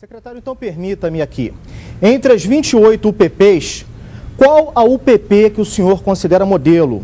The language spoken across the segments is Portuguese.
Secretário, então permita-me aqui, entre as 28 UPPs, qual a UPP que o senhor considera modelo?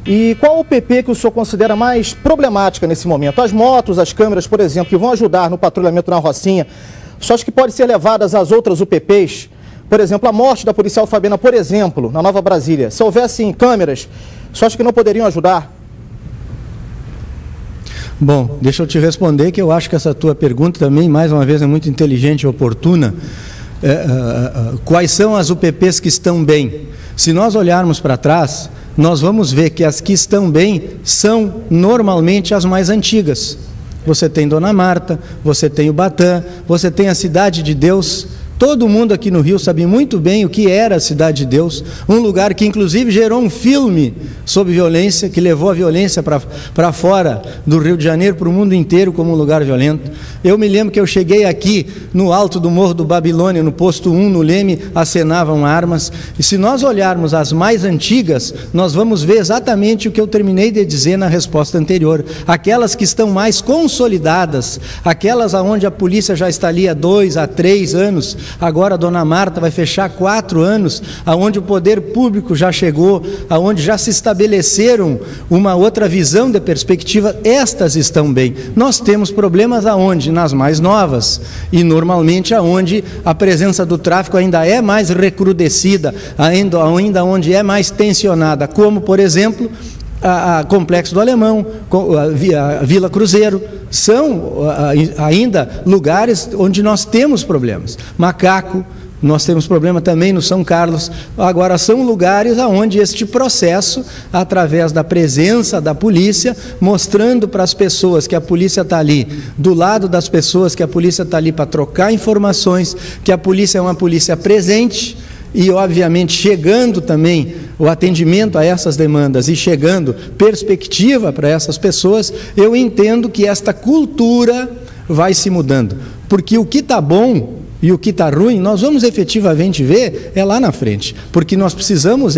E qual a UPP que o senhor considera mais problemática nesse momento? As motos, as câmeras, por exemplo, que vão ajudar no patrulhamento na Rocinha, só acho que podem ser levadas às outras UPPs? Por exemplo, a morte da policial Fabiana, por exemplo, na Nova Brasília. Se houvessem câmeras, só acho que não poderiam ajudar? Bom, deixa eu te responder que eu acho que essa tua pergunta também, mais uma vez, é muito inteligente e oportuna. Quais são as UPPs que estão bem? Se nós olharmos para trás, nós vamos ver que as que estão bem são normalmente as mais antigas. Você tem Dona Marta, você tem Ubatã, você tem a Cidade de Deus. Todo mundo aqui no Rio sabe muito bem o que era a Cidade de Deus, um lugar que inclusive gerou um filme sobre violência, que levou a violência para fora do Rio de Janeiro, para o mundo inteiro como um lugar violento. Eu me lembro que eu cheguei aqui no alto do Morro do Babilônia, no posto 1, no Leme, acenavam armas. E se nós olharmos as mais antigas, nós vamos ver exatamente o que eu terminei de dizer na resposta anterior. Aquelas que estão mais consolidadas, aquelas onde a polícia já está ali há 2 a 3 anos, agora a Dona Marta vai fechar 4 anos, aonde o poder público já chegou, aonde já se estabeleceram uma outra visão de perspectiva, estas estão bem. Nós temos problemas aonde? Nas mais novas, e normalmente aonde a presença do tráfico ainda é mais recrudescida, ainda onde é mais tensionada, como por exemplo a Complexo do Alemão, a Vila Cruzeiro, são ainda lugares onde nós temos problemas. Macaco, nós temos problema também no São Carlos. Agora, são lugares onde este processo, através da presença da polícia, mostrando para as pessoas que a polícia está ali, do lado das pessoas, que a polícia está ali para trocar informações, que a polícia é uma polícia presente, e obviamente chegando também o atendimento a essas demandas e chegando perspectiva para essas pessoas, eu entendo que esta cultura vai se mudando, porque o que está bom e o que está ruim, nós vamos efetivamente ver lá na frente, porque nós precisamos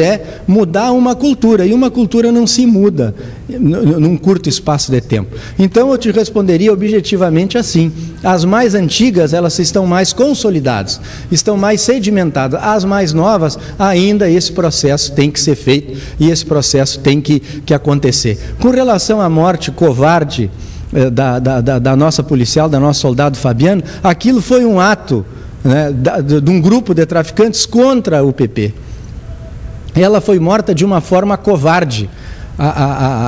mudar uma cultura, e uma cultura não se muda num curto espaço de tempo. Então eu te responderia objetivamente assim: as mais antigas, elas estão mais consolidadas, estão mais sedimentadas. As mais novas, ainda esse processo tem que ser feito, e esse processo tem que acontecer. Com relação à morte covarde da nossa policial, da nossa soldado Fabiana, aquilo foi um ato, né, de um grupo de traficantes contra a UPP. Ela foi morta de uma forma covarde.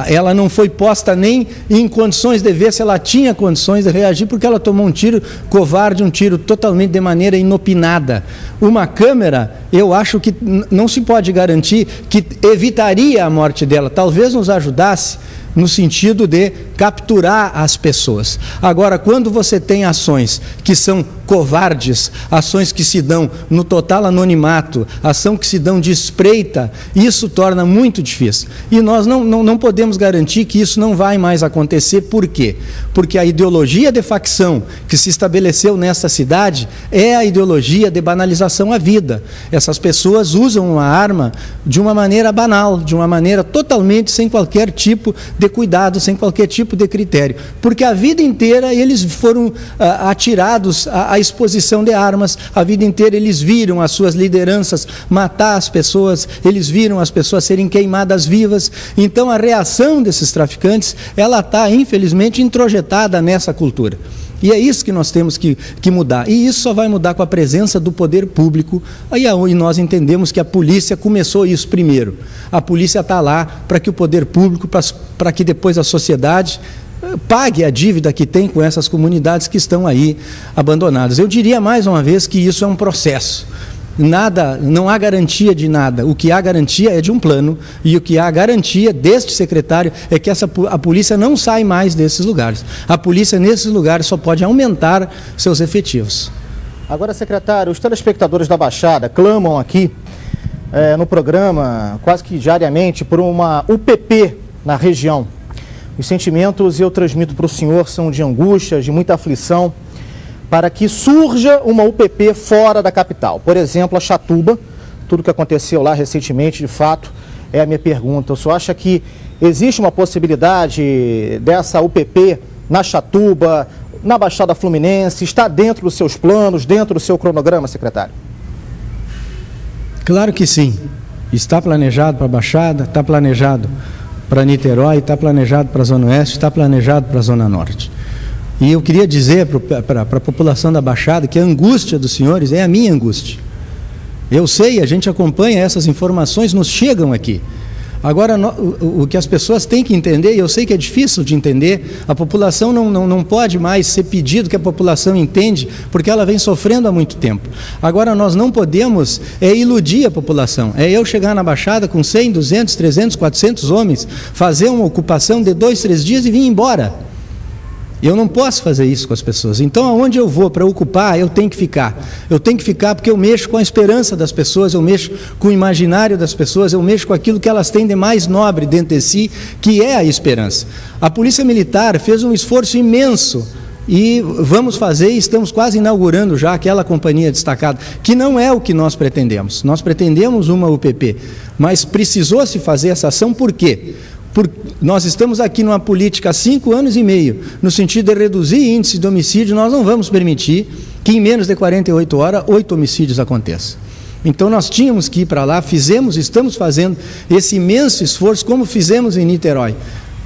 Ela não foi posta nem em condições de ver se ela tinha condições de reagir, porque ela tomou um tiro covarde, um tiro totalmente de maneira inopinada. Uma câmera, eu acho que não se pode garantir que evitaria a morte dela, talvez nos ajudasse no sentido de capturar as pessoas. Agora, quando você tem ações que são covardes, ações que se dão no total anonimato, ação que se dão de espreita, isso torna muito difícil. E nós não podemos garantir que isso não vai mais acontecer. Por quê? Porque a ideologia de facção que se estabeleceu nessa cidade é a ideologia de banalização à vida. Essas pessoas usam uma arma de uma maneira banal, de uma maneira totalmente sem qualquer tipo de cuidado, sem qualquer tipo de critério, porque a vida inteira eles foram atirados à exposição de armas, a vida inteira eles viram as suas lideranças matar as pessoas, eles viram as pessoas serem queimadas vivas. Então a reação desses traficantes, ela está infelizmente introjetada nessa cultura. E é isso que nós temos que mudar. E isso só vai mudar com a presença do poder público. E nós entendemos que a polícia começou isso primeiro. A polícia está lá para que o poder público, para que depois a sociedade pague a dívida que tem com essas comunidades que estão aí abandonadas. Eu diria mais uma vez que isso é um processo. Não há garantia de nada. O que há garantia é de um plano, e o que há garantia deste secretário é que a polícia não sai mais desses lugares. A polícia nesses lugares só pode aumentar seus efetivos. Agora, secretário, os telespectadores da Baixada clamam aqui no programa quase que diariamente por uma UPP na região. Os sentimentos eu transmito para o senhor são de angústia, de muita aflição, para que surja uma UPP fora da capital. Por exemplo, a Chatuba, tudo que aconteceu lá recentemente, de fato, é a minha pergunta. O senhor acha que existe uma possibilidade dessa UPP na Chatuba, na Baixada Fluminense? Está dentro dos seus planos, dentro do seu cronograma, secretário? Claro que sim. Está planejado para a Baixada, está planejado para Niterói, está planejado para a Zona Oeste, está planejado para a Zona Norte. E eu queria dizer para a população da Baixada que a angústia dos senhores é a minha angústia. Eu sei, a gente acompanha essas informações, nos chegam aqui. Agora, o que as pessoas têm que entender, e eu sei que é difícil de entender, a população não pode mais ser pedido que a população entende, porque ela vem sofrendo há muito tempo. Agora, nós não podemos iludir a população. É eu chegar na Baixada com 100, 200, 300, 400 homens, fazer uma ocupação de 2, 3 dias e vir embora. Eu não posso fazer isso com as pessoas. Então, aonde eu vou para ocupar, eu tenho que ficar. Eu tenho que ficar porque eu mexo com a esperança das pessoas, eu mexo com o imaginário das pessoas, eu mexo com aquilo que elas têm de mais nobre dentro de si, que é a esperança. A Polícia Militar fez um esforço imenso e vamos fazer, estamos quase inaugurando já aquela companhia destacada, que não é o que nós pretendemos. Nós pretendemos uma UPP, mas precisou se fazer essa ação por quê? Nós estamos aqui numa política há 5 anos e meio, no sentido de reduzir índice de homicídio. Nós não vamos permitir que em menos de 48 horas, 8 homicídios aconteçam. Então nós tínhamos que ir para lá, estamos fazendo esse imenso esforço, como fizemos em Niterói.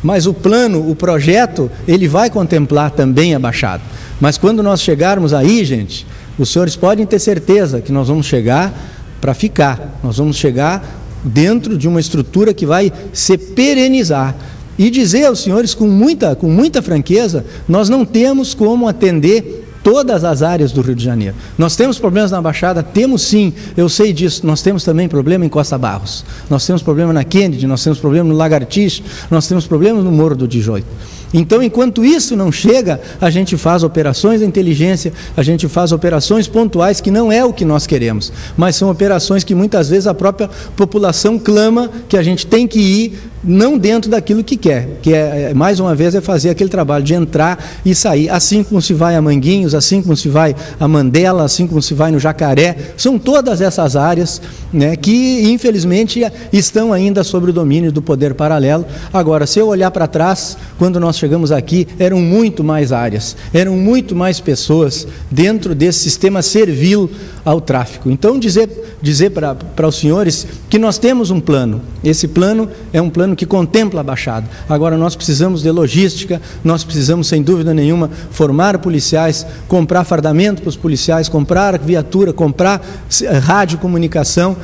Mas o plano, o projeto, ele vai contemplar também a Baixada. Mas quando nós chegarmos aí, gente, os senhores podem ter certeza que nós vamos chegar para ficar. Nós vamos chegar dentro de uma estrutura que vai se perenizar. E dizer aos senhores com muita franqueza, nós não temos como atender todas as áreas do Rio de Janeiro. Nós temos problemas na Baixada? Temos sim, eu sei disso. Nós temos também problema em Costa Barros, nós temos problema na Kennedy, nós temos problema no Lagartixe, nós temos problemas no Morro do 18. Então, enquanto isso não chega, a gente faz operações de inteligência, a gente faz operações pontuais, que não é o que nós queremos, mas são operações que muitas vezes a própria população clama que a gente tem que ir, não dentro daquilo que quer, que mais uma vez, é fazer aquele trabalho de entrar e sair, assim como se vai a Manguinhos, assim como se vai a Mandela, assim como se vai no Jacaré. São todas essas áreas, né, que infelizmente estão ainda sob o domínio do poder paralelo. Agora, se eu olhar para trás, quando nós chegamos aqui, eram muito mais áreas, eram muito mais pessoas dentro desse sistema servil ao tráfico. Então, dizer para os senhores que nós temos um plano. Esse plano é um plano que contempla a Baixada. Agora, nós precisamos de logística, nós precisamos, sem dúvida nenhuma, formar policiais, comprar fardamento para os policiais, comprar viatura, comprar radiocomunicação,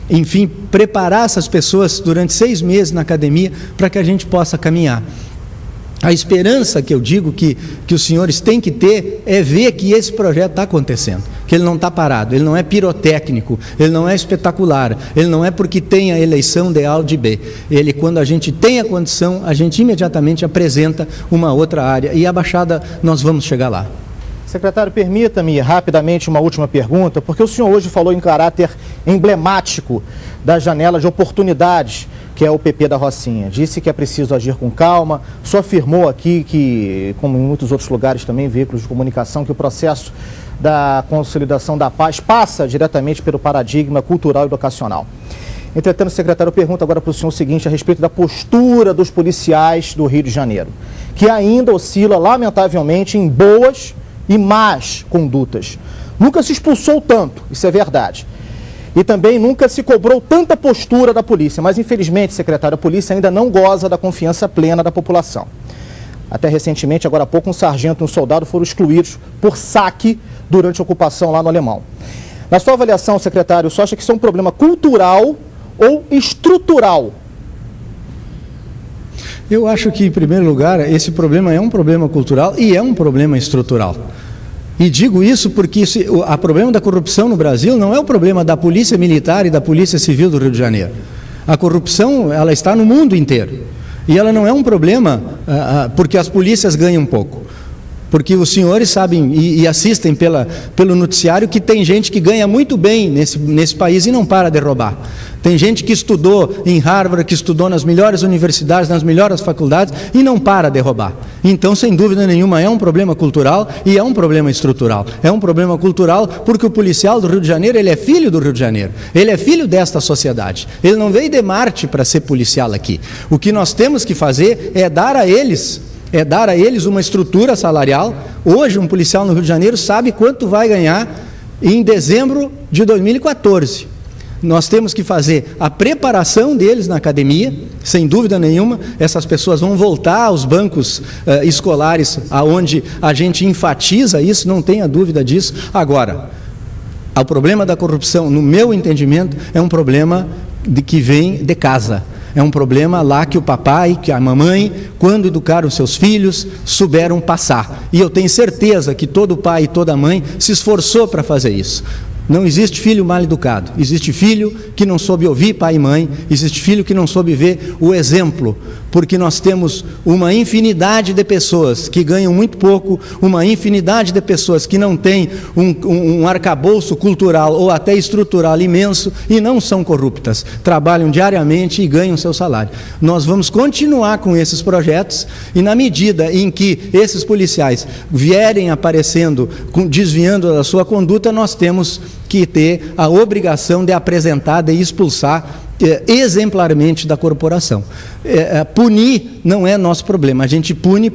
enfim, preparar essas pessoas durante 6 meses na academia para que a gente possa caminhar. A esperança que eu digo que os senhores têm que ter é ver que esse projeto está acontecendo, que ele não está parado, ele não é pirotécnico, ele não é espetacular, ele não é porque tem a eleição de A ou de B. Ele, quando a gente tem a condição, a gente imediatamente apresenta uma outra área, e a Baixada nós vamos chegar lá. Secretário, permita-me rapidamente uma última pergunta, porque o senhor hoje falou em caráter emblemático da janela de oportunidades, que é o PP da Rocinha. Disse que é preciso agir com calma, só afirmou aqui que, como em muitos outros lugares também, veículos de comunicação, que o processo da consolidação da paz passa diretamente pelo paradigma cultural e educacional. Entretanto, secretário, eu pergunto agora para o senhor o seguinte, a respeito da postura dos policiais do Rio de Janeiro, que ainda oscila, lamentavelmente, em boas e más condutas. Nunca se expulsou tanto, isso é verdade. E também nunca se cobrou tanta postura da polícia, mas infelizmente, secretário, a polícia ainda não goza da confiança plena da população. Até recentemente, agora há pouco, um sargento e um soldado foram excluídos por saque durante a ocupação lá no Alemão. Na sua avaliação, secretário, o senhor acha que isso é um problema cultural ou estrutural? Eu acho que, em primeiro lugar, esse problema é um problema cultural e é um problema estrutural. E digo isso porque o problema da corrupção no Brasil não é o problema da Polícia Militar e da Polícia Civil do Rio de Janeiro. A corrupção, ela está no mundo inteiro. E ela não é um problema porque as polícias ganham pouco. Porque os senhores sabem e assistem pelo noticiário que tem gente que ganha muito bem nesse país e não para de roubar. Tem gente que estudou em Harvard, que estudou nas melhores universidades, nas melhores faculdades e não para de roubar. Então, sem dúvida nenhuma, é um problema cultural e é um problema estrutural. É um problema cultural porque o policial do Rio de Janeiro, ele é filho do Rio de Janeiro. Ele é filho desta sociedade. Ele não veio de Marte para ser policial aqui. O que nós temos que fazer é dar a eles é dar a eles uma estrutura salarial. Hoje, um policial no Rio de Janeiro sabe quanto vai ganhar em dezembro de 2014. Nós temos que fazer a preparação deles na academia, sem dúvida nenhuma. Essas pessoas vão voltar aos bancos escolares, aonde a gente enfatiza isso, não tenha dúvida disso. Agora, o problema da corrupção, no meu entendimento, é um problema que vem de casa. É um problema lá que o papai, que a mamãe, quando educaram seus filhos, souberam passar. E eu tenho certeza que todo pai e toda mãe se esforçou para fazer isso. Não existe filho mal educado, existe filho que não soube ouvir pai e mãe, existe filho que não soube ver o exemplo, porque nós temos uma infinidade de pessoas que ganham muito pouco, uma infinidade de pessoas que não têm um arcabouço cultural ou até estrutural imenso e não são corruptas, trabalham diariamente e ganham seu salário. Nós vamos continuar com esses projetos e na medida em que esses policiais vierem aparecendo, desviando da sua conduta, nós temos que ter a obrigação de apresentar, de expulsar exemplarmente da corporação. Punir não é nosso problema, a gente pune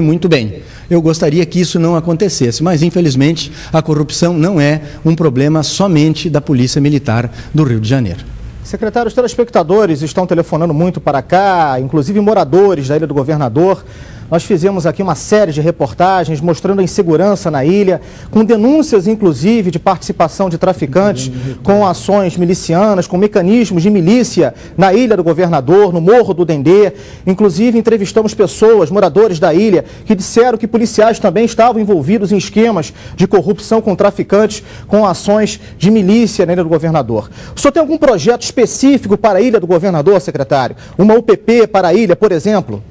muito bem. Eu gostaria que isso não acontecesse, mas infelizmente a corrupção não é um problema somente da Polícia Militar do Rio de Janeiro. Secretário, os telespectadores estão telefonando muito para cá, inclusive moradores da Ilha do Governador. Nós fizemos aqui uma série de reportagens mostrando a insegurança na ilha, com denúncias, inclusive, de participação de traficantes, com ações milicianas, com mecanismos de milícia na Ilha do Governador, no Morro do Dendê. Inclusive, entrevistamos pessoas, moradores da ilha, que disseram que policiais também estavam envolvidos em esquemas de corrupção com traficantes, com ações de milícia na Ilha do Governador. O senhor tem algum projeto específico para a Ilha do Governador, secretário? Uma UPP para a ilha, por exemplo?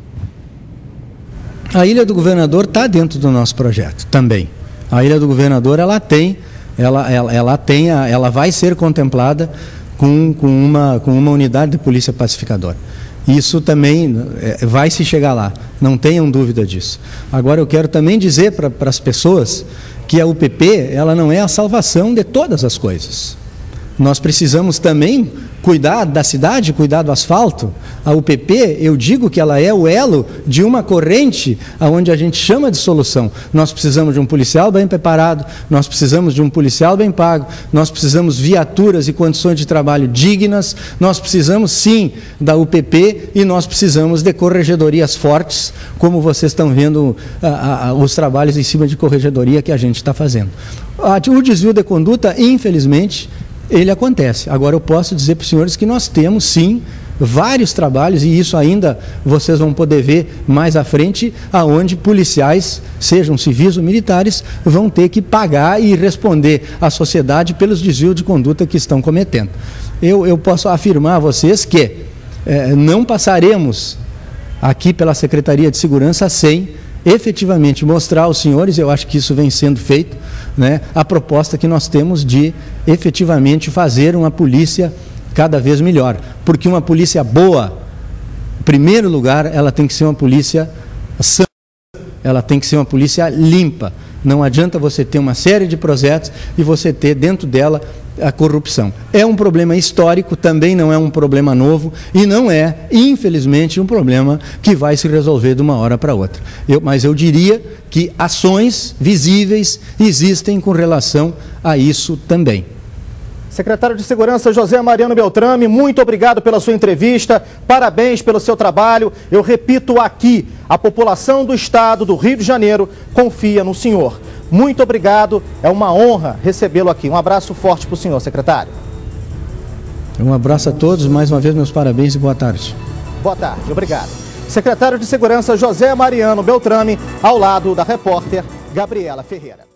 A Ilha do Governador está dentro do nosso projeto também. A Ilha do Governador ela vai ser contemplada com uma unidade de polícia pacificadora. Isso também vai se chegar lá, não tenham dúvida disso. Agora eu quero também dizer para as pessoas que a UPP ela não é a salvação de todas as coisas. Nós precisamos também cuidar da cidade, cuidar do asfalto. A UPP, eu digo que ela é o elo de uma corrente onde a gente chama de solução. Nós precisamos de um policial bem preparado, nós precisamos de um policial bem pago, nós precisamos viaturas e condições de trabalho dignas, nós precisamos sim da UPP e nós precisamos de corregedorias fortes, como vocês estão vendo os trabalhos em cima de corregedoria que a gente está fazendo. O desvio de conduta, infelizmente, ele acontece. Agora eu posso dizer para os senhores que nós temos sim vários trabalhos, e isso ainda vocês vão poder ver mais à frente, aonde policiais, sejam civis ou militares, vão ter que pagar e responder à sociedade pelos desvios de conduta que estão cometendo. Eu posso afirmar a vocês que não passaremos aqui pela Secretaria de Segurança sem efetivamente mostrar aos senhores, eu acho que isso vem sendo feito, né, a proposta que nós temos de efetivamente fazer uma polícia cada vez melhor. Porque uma polícia boa, em primeiro lugar, ela tem que ser uma polícia sã, ela tem que ser uma polícia limpa. Não adianta você ter uma série de projetos e você ter dentro dela a corrupção. É um problema histórico, também não é um problema novo e não é, infelizmente, um problema que vai se resolver de uma hora para outra. Mas eu diria que ações visíveis existem com relação a isso também. Secretário de Segurança José Mariano Beltrame, muito obrigado pela sua entrevista, parabéns pelo seu trabalho. Eu repito aqui, a população do estado do Rio de Janeiro confia no senhor. Muito obrigado, é uma honra recebê-lo aqui. Um abraço forte para o senhor, secretário. Um abraço a todos, mais uma vez meus parabéns e boa tarde. Boa tarde, obrigado. Secretário de Segurança José Mariano Beltrame, ao lado da repórter Gabriela Ferreira.